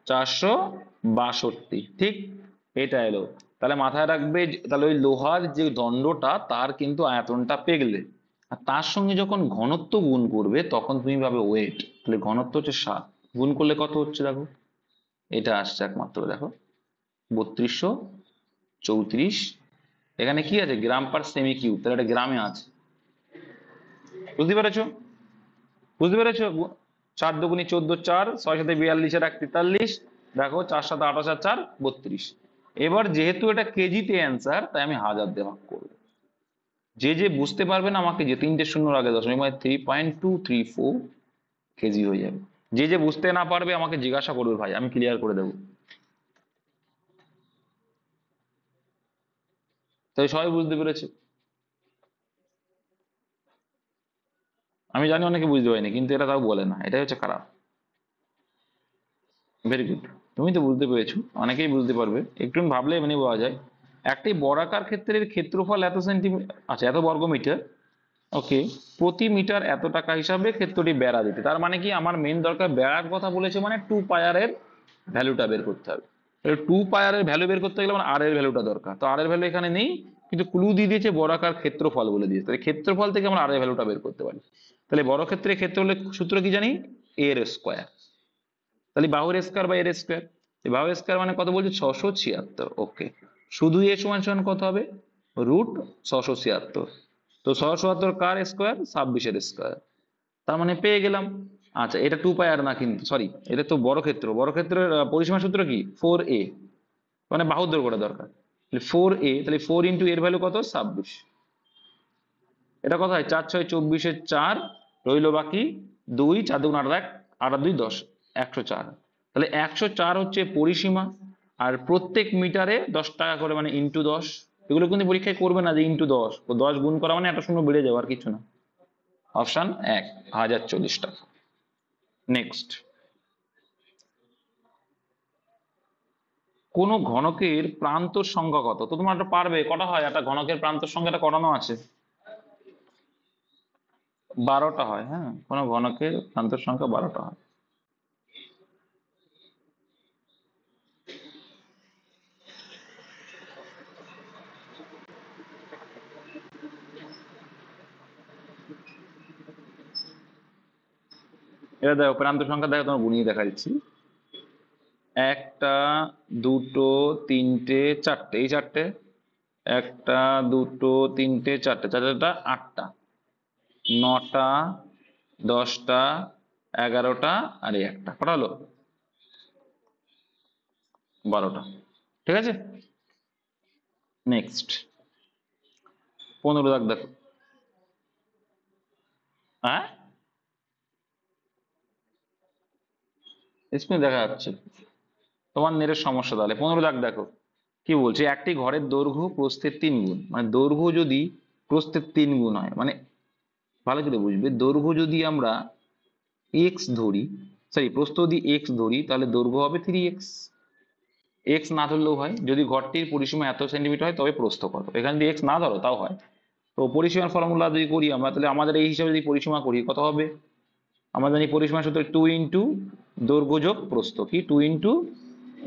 [SPEAKER 1] 462, ঠিক, এটা এলো। তাহলে মাথায় রাখবে তাহলে ওই লোহার যে দণ্ডটা তার কিন্তু আয়তনটা পেয়ে গেলে, আর তার সঙ্গে যখন ঘনত্ব গুণ করবে তখন তুমি পাবে ওয়েট, তাহলে ঘনত্ব হচ্ছে 7, গুণ করলে কত হচ্ছে দেখো, এটা আসছে একমাত্র দেখো 3234। এখানে কি আছে, গ্রাম পার সেমি কিউব, তাহলে এটা গ্রামে আছে, বুঝতে পেরেছো, বুঝতে পেরেছো। 4 দুগুনি 14, 4 6 সাথে 42 আর 1 43, দেখো 4 7 28 আর 4 32। এবার যেহেতু এটা কেজিতে অ্যান্সার, তাই আমি হাজার দিয়ে ভাগ করবো। যে যে বুঝতে পারবে না আমাকে যে 3টে শূন্যর আগে দশমিক মানে 3.234 কেজি হয়ে যাবে। যে যে বুঝতে না পারবে আমাকে জিজ্ঞাসা করবে ভাই, আমি ক্লিয়ার করে দেবো। তাই সবাই বুঝতে পেরেছে, আমি জানি অনেকে বুঝতে পারিনি, কিন্তু এটা তাও বলে না, এটাই হচ্ছে খারাপ। ভেরি গুড, তুমি তো বুঝতে পেরেছো, অনেকেই বুঝতে পারবে, একটু ভাবলে এমনি পাওয়া যায়। একটি বর্গাকার ক্ষেত্রের ক্ষেত্রফল এত সেন্টিমিটার, আচ্ছা এত বর্গমিটার, ওকে, প্রতি মিটার এত টাকা হিসাবে ক্ষেত্রটি বেড়া দিতে, তার মানে কি আমার মেন দরকার বেড়ার কথা বলেছে, মানে 2 পায়ারের ভ্যালুটা বের করতে হবে। 2 পায়ারের ভ্যালু বের করতে গেলে আমার আর এর ভ্যালুটা দরকার, তো আর এর ভ্যালু এখানে নেই, কিন্তু ক্লু দিয়ে দিয়েছে বর্গাকার ক্ষেত্রফল বলে দিয়েছে, তাহলে ক্ষেত্রফল থেকে আমরা আর এর ভ্যালুটা বের করতে পারি। তাহলে বড় ক্ষেত্রে ক্ষেত্রফলের সূত্র কি জানি, এর স্কোয়ার, তাহলে বাহুর স্কোয়ার বা এর স্কোয়ার, বাহুর স্কোয়ার মানে কত বলছে 676, ওকে, শুধু এ সমান সমান কত হবে, রুট 676, তো 676 কার স্কোয়ার, 26-এর স্কোয়ার, তার মানে পেয়ে গেলাম। আচ্ছা এটা 2 পাই আর না, কিন্তু সরি এটা তো বড় ক্ষেত্র, বড় ক্ষেত্রের পরিসীমা সূত্র কি 4a, মানে বাহুর দৈর্ঘ্যটা দরকার, তাহলে 4a, তাহলে 4 ইন্টু এর ভ্যালু কত 26, এটা কত হয় 4 6 24-এর 4, রইলো বাকি 2, 4 2 8 1, 8 2 10, 104, তাহলে 104 হচ্ছে পরিসীমা, আর প্রত্যেক মিটারে 10 টাকা করে, মানে ইন্টু 10, এগুলো কিন্তু পরীক্ষায় করবে না যে ইন্টু 10, 10 গুণ করা মানে একটা শূন্য বেড়ে যাওয়া, আর কিছু না। অপশন 1, 1040 টাকা। নেক্সট, কোন ঘনকের প্রান্তর সংখ্যা কত, তো তোমরা একটা পারবে, কটা হয় একটা ঘনকের প্রান্তর সংখ্যাটা করানো আছে, 12টা হয়, হ্যাঁ কোন ঘনকের প্রান্তর সংখ্যা 12টা হয়। এটা দেখো প্রান্ত সংখ্যা দেখো, তোমার গুনিয়ে দেখা দিচ্ছি। একটা, দুটো, তিনটে, চারটে, এই চারটে। একটা, দুটো, তিনটে, চারটে, চারটা, আটটা, নটা, দশটা, এগারোটা, আর এই একটা, কটা হলো? 12টা। ঠিক আছে, নেক্সট 15 দাগ দেখো। হ্যাঁ, স্ক্রিনে দেখা যাচ্ছে। তোমার নেটের সমস্যা তাহলে। 15 দাগ দেখো কি বলছে, একটি ঘরের দৈর্ঘ্য প্রস্থের 3 গুণ, মানে দৈর্ঘ্য যদি প্রস্থের 3 গুণ হয়, মানে ভালো করে বুঝবে, দৈর্ঘ্য যদি আমরা এক্স ধরি, সরি প্রস্থ যদি এক্স ধরি, তাহলে দৈর্ঘ্য হবে 3x। এক্স না ধরলেও হয়, যদি ঘরটির পরিসীমা এত সেন্টিমিটার হয় তবে প্রস্থ কত। এখানে যদি এক্স না ধরো তাও হয়। তো পরিসীমার ফর্মুলা যদি করি আমরা, তাহলে আমাদের এই হিসাবে যদি পরিসীমা করি কত হবে? আমরা জানি পরিসীমা সূত্র 2 ইন্টু দৈর্ঘ্য যোগ প্রস্থ, কি 2 ইন্টু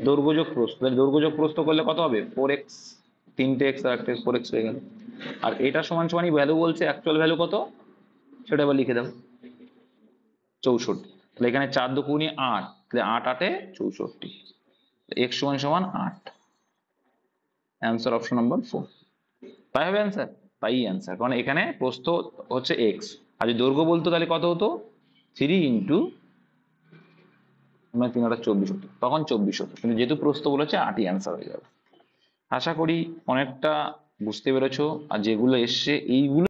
[SPEAKER 1] দৈর্ঘ্য যোগ প্রস্থ। তাহলে দৈর্ঘ্য যোগ প্রস্থ করলে কত হবে? 4x, তিনটে এক্স আর একটা 4x হয়ে গেল। আর এটা সমান সমানই ভ্যালু বলছে, অ্যাকচুয়াল ভ্যালু কত সেটা এবার লিখে দাও, 64। তাহলে এখানে 4 দুগুণে 8, তাহলে 8 8 64, x সমান সমান 8। Answer option number 4। তাই হবে অ্যান্সার, তাই অ্যান্সার, কারণ এখানে প্রস্থ হচ্ছে এক্স, আর যদি দৈর্ঘ্য বলতো তাহলে কত হতো? 3 ইন্টু মানে 3 8 24 হতো, তখন 24 হতো, কিন্তু যেহেতু প্রস্থ বলেছে 8ই অ্যান্সার হয়ে যাবে। আশা করি অনেকটা বুঝতে পেরেছো, আর যেগুলো এসছে এইগুলো